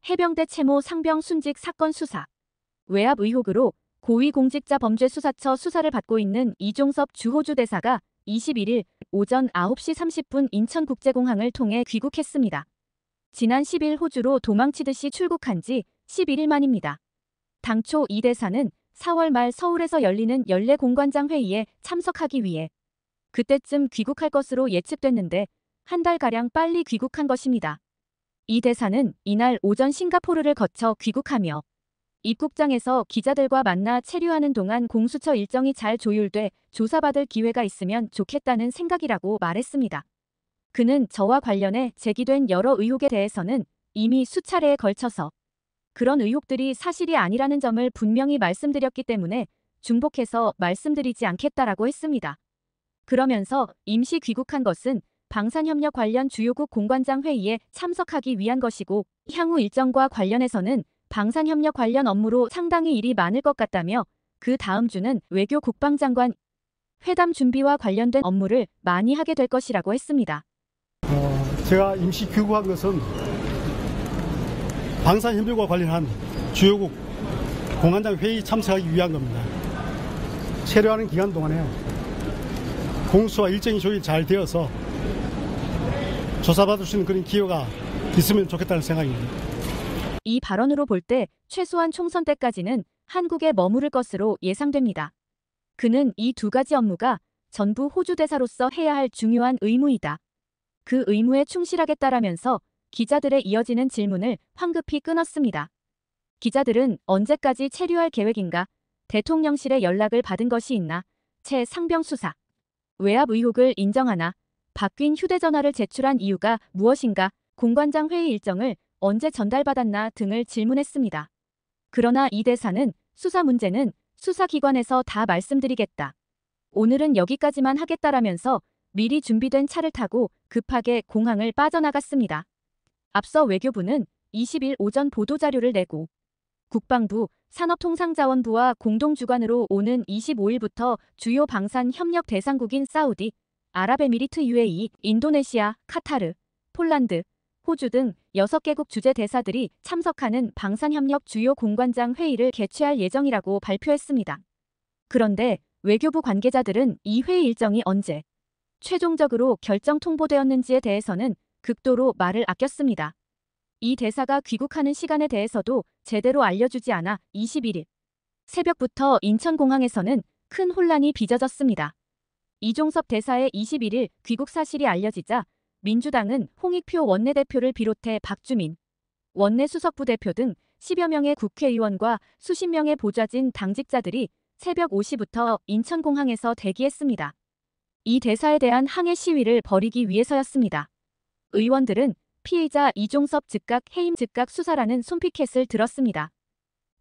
해병대 채모 상병 순직 사건 수사. 외압 의혹으로 고위공직자범죄수사처 수사를 받고 있는 이종섭 주호주 대사가 21일 오전 9시 30분 인천국제공항을 통해 귀국했습니다. 지난 10일 호주로 도망치듯이 출국한 지 11일 만입니다. 당초 이 대사는 4월 말 서울에서 열리는 연례 공관장 회의에 참석하기 위해 그때쯤 귀국할 것으로 예측됐는데 한 달가량 빨리 귀국한 것입니다. 이 대사는 이날 오전 싱가포르를 거쳐 귀국하며 입국장에서 기자들과 만나 체류하는 동안 공수처 일정이 잘 조율돼 조사받을 기회가 있으면 좋겠다는 생각이라고 말했습니다. 그는 저와 관련해 제기된 여러 의혹에 대해서는 이미 수차례에 걸쳐서 그런 의혹들이 사실이 아니라는 점을 분명히 말씀드렸기 때문에 중복해서 말씀드리지 않겠다라고 했습니다. 그러면서 임시 귀국한 것은 방산협력 관련 주요국 공관장 회의에 참석하기 위한 것이고 향후 일정과 관련해서는 방산협력 관련 업무로 상당히 일이 많을 것 같다며 그 다음 주는 외교 국방장관 회담 준비와 관련된 업무를 많이 하게 될 것이라고 했습니다. 제가 임시 귀국한 것은 방산협력과 관련한 주요국 공관장 회의 참석하기 위한 겁니다. 체류하는 기간 동안에요. 공수와 일정이 조율 잘 되어서 조사받을 수 있는 그런 기회가 있으면 좋겠다는 생각입니다. 이 발언으로 볼 때 최소한 총선 때까지는 한국에 머무를 것으로 예상됩니다. 그는 이 두 가지 업무가 전부 호주 대사로서 해야 할 중요한 의무이다. 그 의무에 충실하겠다라면서 기자들의 이어지는 질문을 황급히 끊었습니다. 기자들은 언제까지 체류할 계획인가? 대통령실에 연락을 받은 것이 있나? 채 상병 수사. 외압 의혹을 인정하나? 바뀐 휴대전화를 제출한 이유가 무엇인가? 공관장 회의 일정을 언제 전달받았나 등을 질문했습니다. 그러나 이 대사는 수사 문제는 수사기관에서 다 말씀드리겠다. 오늘은 여기까지만 하겠다라면서 미리 준비된 차를 타고 급하게 공항을 빠져나갔습니다. 앞서 외교부는 20일 오전 보도자료를 내고 국방부, 산업통상자원부와 공동주관으로 오는 25일부터 주요 방산 협력 대상국인 사우디, 아랍에미리트 UAE, 인도네시아, 카타르, 폴란드, 호주 등 6개국 주재 대사들이 참석하는 방산협력 주요 공관장 회의를 개최할 예정이라고 발표했습니다. 그런데 외교부 관계자들은 이 회의 일정이 언제 최종적으로 결정 통보되었는지에 대해서는 극도로 말을 아꼈습니다. 이 대사가 귀국하는 시간에 대해서도 제대로 알려주지 않아 21일 새벽부터 인천공항에서는 큰 혼란이 빚어졌습니다. 이종섭 대사의 21일 귀국 사실이 알려지자 민주당은 홍익표 원내대표를 비롯해 박주민 원내 수석부 대표 등 10여 명의 국회의원과 수십 명의 보좌진 당직자들이 새벽 5시부터 인천공항에서 대기했습니다. 이 대사에 대한 항해 시위를 벌이기 위해서였습니다. 의원들은 피의자 이종섭 즉각 해임 즉각 수사라는 손피켓을 들었습니다.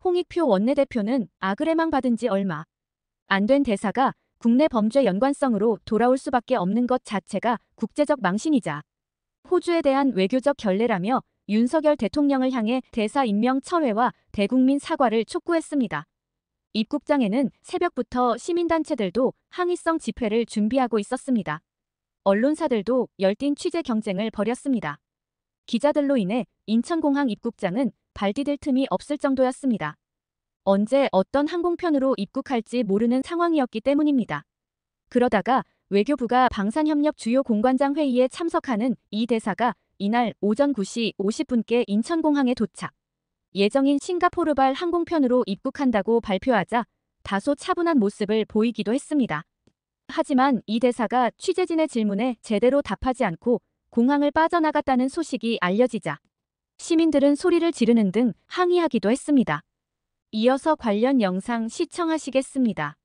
홍익표 원내대표는 아그레망 받은 지 얼마 안 된 대사가 국내 범죄 연관성으로 돌아올 수밖에 없는 것 자체가 국제적 망신이자 호주에 대한 외교적 결례라며 윤석열 대통령을 향해 대사 임명 철회와 대국민 사과를 촉구했습니다. 입국장에는 새벽부터 시민단체들도 항의성 집회를 준비하고 있었습니다. 언론사들도 열띤 취재 경쟁을 벌였습니다. 기자들로 인해 인천공항 입국장은 발 디딜 틈이 없을 정도였습니다. 언제 어떤 항공편으로 입국할지 모르는 상황이었기 때문입니다. 그러다가 외교부가 방산협력 주요 공관장 회의에 참석하는 이 대사가 이날 오전 9시 50분께 인천공항에 도착. 예정인 싱가포르발 항공편으로 입국한다고 발표하자 다소 차분한 모습을 보이기도 했습니다. 하지만 이 대사가 취재진의 질문에 제대로 답하지 않고 공항을 빠져나갔다는 소식이 알려지자 시민들은 소리를 지르는 등 항의하기도 했습니다. 이어서 관련 영상 시청하시겠습니다.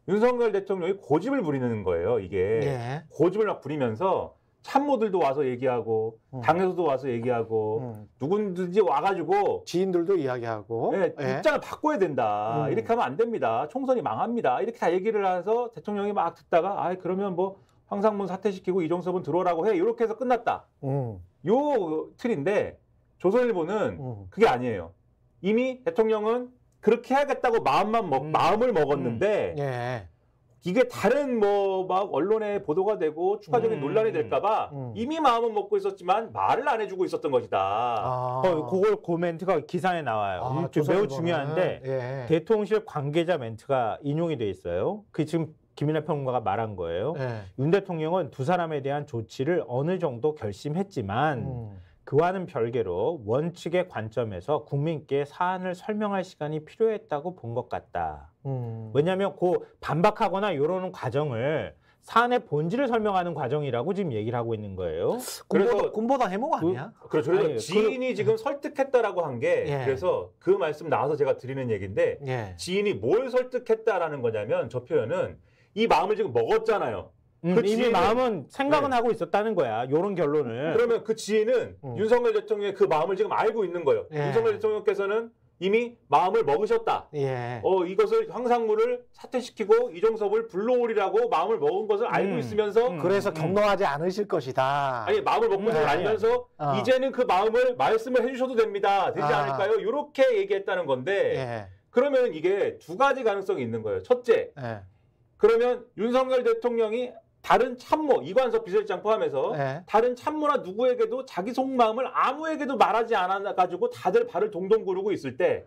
윤석열 대통령이 고집을 부리는 거예요. 이게 예. 고집을 막 부리면서 참모들도 와서 얘기하고 당에서도 와서 얘기하고 누군지 와가지고 지인들도 이야기하고 입장을 바꿔야 된다. 이렇게 하면 안 됩니다. 총선이 망합니다. 이렇게 다 얘기를 해서 대통령이 막 듣다가 그러면 뭐 황상문 사퇴시키고 이종섭은 들어오라고 해. 이렇게 해서 끝났다. 요 틀인데 조선일보는 그게 아니에요. 이미 대통령은 그렇게 해야겠다고 마음을 먹었는데 이게 다른 뭐 막 언론에 보도가 되고 추가적인 논란이 될까봐 이미 마음은 먹고 있었지만 말을 안 해주고 있었던 것이다. 그걸 그 멘트가 기사에 나와요. 매우 중요한데 예. 대통령실 관계자 멘트가 인용이 돼 있어요. 그 지금 김인하 평론가가 말한 거예요. 예. 윤 대통령은 두 사람에 대한 조치를 어느 정도 결심했지만 그와는 별개로 원칙의 관점에서 국민께 사안을 설명할 시간이 필요했다고 본 것 같다. 왜냐하면 그 반박하거나 이러는 과정을 사안의 본질을 설명하는 과정이라고 지금 얘기를 하고 있는 거예요. 그래서 군보다 해몽 아니야? 그렇죠. 그래서 아니, 지인이 지금 설득했다라고 한 게 예. 그래서 그 말씀 나와서 제가 드리는 얘기인데 예. 지인이 뭘 설득했다라는 거냐면 저 표현은 이 마음을 지금 먹었잖아요. 그 이미 지인은- 마음은 생각은 네. 하고 있었다는 거야. 이런 결론을. 그러면 그 지인은 윤석열 대통령의 그 마음을 지금 알고 있는 거예요. 예. 윤석열 대통령께서는 이미 마음을 먹으셨다. 예. 이것을 황상무를 사퇴시키고 이종섭을 불러오리라고 마음을 먹은 것을 알고 있으면서 그래서 경로하지 않으실 것이다. 아니 마음을 먹고 있는 걸 아니야. 알면서 이제는 그 마음을 말씀을 해주셔도 됩니다. 되지 아. 않을까요? 이렇게 얘기했다는 건데 예. 그러면 이게 두 가지 가능성이 있는 거예요. 첫째, 예. 그러면 윤석열 대통령이 다른 참모, 이관섭 비서실장 포함해서 예. 다른 참모나 누구에게도 자기 속마음을 아무에게도 말하지 않아가지고 다들 발을 동동 구르고 있을 때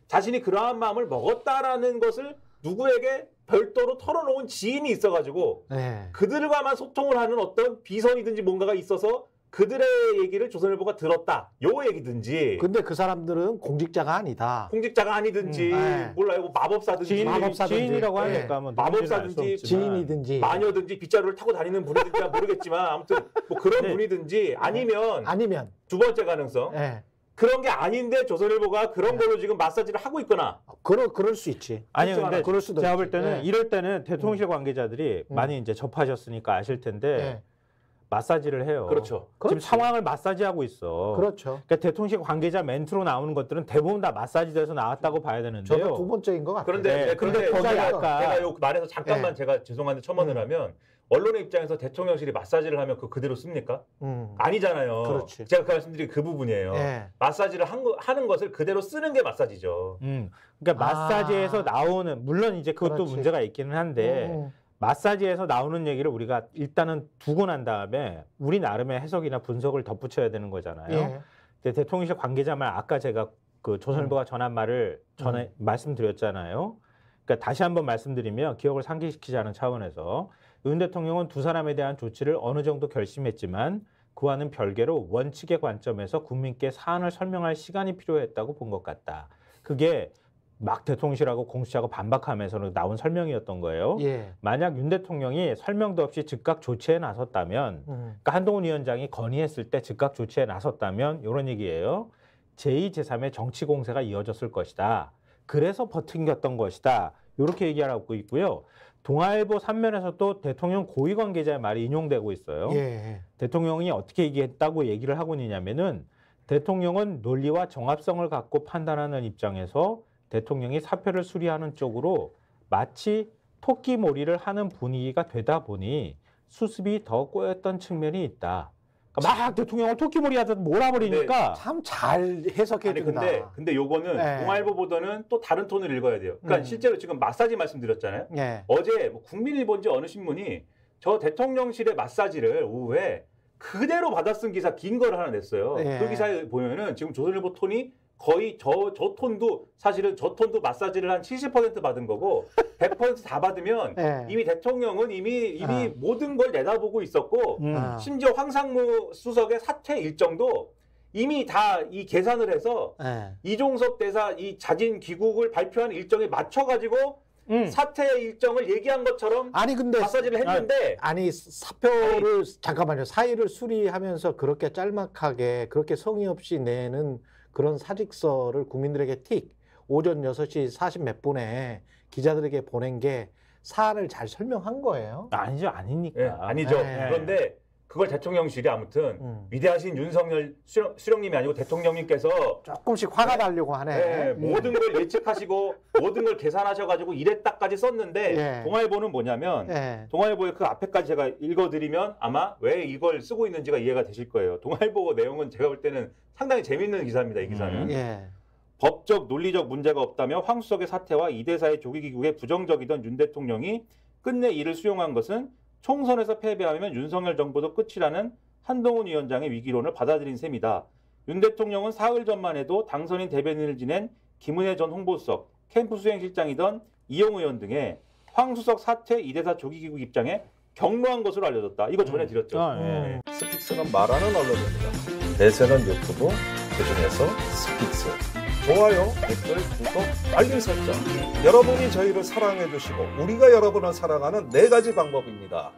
자신이 그러한 마음을 먹었다라는 것을 누구에게 별도로 털어놓은 지인이 있어가지고 예. 그들과만 소통을 하는 어떤 비선이든지 뭔가가 있어서 그들의 얘기를 조선일보가 들었다. 요 얘기든지 근데 그 사람들은 공직자가 아니다. 공직자가 아니든지 네. 몰라요. 뭐 마법사든지 마법사든지. 지인이라고 예. 하니까 뭐 마법사든지 지인이든지 마녀든지 빗자루를 타고 다니는 분이든지 모르겠지만 아무튼 뭐 그런 네. 분이든지 아니면 아니면 두 번째 가능성 예. 그런 게 아닌데 조선일보가 그런 걸로 지금 마사지를 하고 있거나 그럴 수 있지. 아니 그렇지 근데 않아. 그럴 수도 제가 있지. 볼 때는 예. 이럴 때는 대통령실 관계자들이 많이 이제 접하셨으니까 아실 텐데 예. 마사지를 해요. 그렇죠. 지금 그렇지. 상황을 마사지하고 있어. 그렇죠. 그러니까 대통령실 관계자 멘트로 나오는 것들은 대부분 다 마사지돼서 나왔다고 봐야 되는데요. 저도 두 번째인 것 같아요. 그런데 네, 그런데 근데 거기가 제가, 아까- 제가 요 말에서 잠깐만 네. 제가 죄송한데 첨언을 하면 언론의 입장에서 대통령실이 마사지를 하면 그대로 씁니까? 아니잖아요. 그렇지. 제가 그 말씀드린 그 부분이에요. 예. 마사지를 하는 것을 그대로 쓰는 게 마사지죠. 그러니까 아. 마사지에서 나오는 물론 이제 그것도 그렇지. 문제가 있기는 한데 마사지에서 나오는 얘기를 우리가 일단은 두고 난 다음에 우리 나름의 해석이나 분석을 덧붙여야 되는 거잖아요. 예. 근데 대통령실 관계자 말 아까 제가 그 조선일보가 전한 말을 전에 말씀드렸잖아요. 그러니까 다시 한번 말씀드리면 기억을 상기시키자는 차원에서 윤 대통령은 두 사람에 대한 조치를 어느 정도 결심했지만 그와는 별개로 원칙의 관점에서 국민께 사안을 설명할 시간이 필요했다고 본 것 같다. 그게 막 대통령실하고 공수처하고 반박하면서 나온 설명이었던 거예요. 예. 만약 윤 대통령이 설명도 없이 즉각 조치에 나섰다면 그러니까 한동훈 위원장이 건의했을 때 즉각 조치에 나섰다면 이런 얘기예요. 제2, 제3의 정치 공세가 이어졌을 것이다. 그래서 버틴겼던 것이다. 이렇게 얘기하고 있고요. 동아일보 3면에서도 대통령 고위 관계자의 말이 인용되고 있어요. 예. 대통령이 어떻게 얘기했다고 얘기를 하고 있냐면은 대통령은 논리와 정합성을 갖고 판단하는 입장에서 대통령이 사표를 수리하는 쪽으로 마치 토끼몰이를 하는 분위기가 되다 보니 수습이 더 꼬였던 측면이 있다. 그러니까 막 대통령을 토끼몰이 하듯 몰아버리니까 참 잘 해석해 아니 준다. 근데 요거는 네. 동아일보보다는 또 다른 톤을 읽어야 돼요. 그러니까 실제로 지금 마사지 말씀드렸잖아요. 예. 어제 뭐 국민일보인지 어느 신문이 저 대통령실의 마사지를 오후에 그대로 받아 쓴 기사 긴 거를 하나 냈어요. 예. 그 기사에 보면은 지금 조선일보 톤이 거의 저 톤도 사실은 저 톤도 마사지를 한 70% 받은 거고 100% 다 받으면 예. 이미 대통령은 이미 아. 모든 걸 내다보고 있었고 아. 심지어 황상무 수석의 사퇴 일정도 이미 다 이 계산을 해서 예. 이종섭 대사 이 자진 귀국을 발표한 일정에 맞춰가지고 사퇴 일정을 얘기한 것처럼 아니 근데 마사지를 했는데 아니 사표를 잠깐만요. 사의를 수리하면서 그렇게 짤막하게 그렇게 성의 없이 내는 그런 사직서를 국민들에게 틱 오전 6시 40 몇 분에 기자들에게 보낸 게 사안을 잘 설명한 거예요. 아니죠, 아니니까. 예, 아니죠. 네. 그런데 그걸 대통령실이 아무튼 위대하신 윤석열 수령님이 아니고 대통령님께서 조금씩 화가 나려고 하네. 예, 모든 걸 예측하시고 모든 걸 계산하셔가지고 이랬다까지 썼는데 예. 동아일보는 뭐냐면 예. 동아일보의 그 앞에까지 제가 읽어드리면 아마 왜 이걸 쓰고 있는지가 이해가 되실 거예요. 동아일보 내용은 제가 볼 때는 상당히 재밌는 기사입니다. 이 기사는. 예. 법적, 논리적 문제가 없다며 황 수석의 사퇴와 이 대사의 조기 귀국에 부정적이던 윤 대통령이 끝내 이를 수용한 것은 총선에서 패배하면 윤석열 정부도 끝이라는 한동훈 위원장의 위기론을 받아들인 셈이다. 윤 대통령은 사흘 전만 해도 당선인 대변인을 지낸 김은혜 전 홍보수석, 캠프 수행실장이던 이용 의원 등의 황수석 사퇴 이대사 조기기국 입장에 경로한 것으로 알려졌다. 이거 전해드렸죠. 예. 스픽스는 말하는 언론입니다. 대세는 유튜브, 그중에서 스픽스. 좋아요, 댓글, 구독, 알림 설정. 여러분이 저희를 사랑해 주시고 우리가 여러분을 사랑하는 4가지 방법입니다.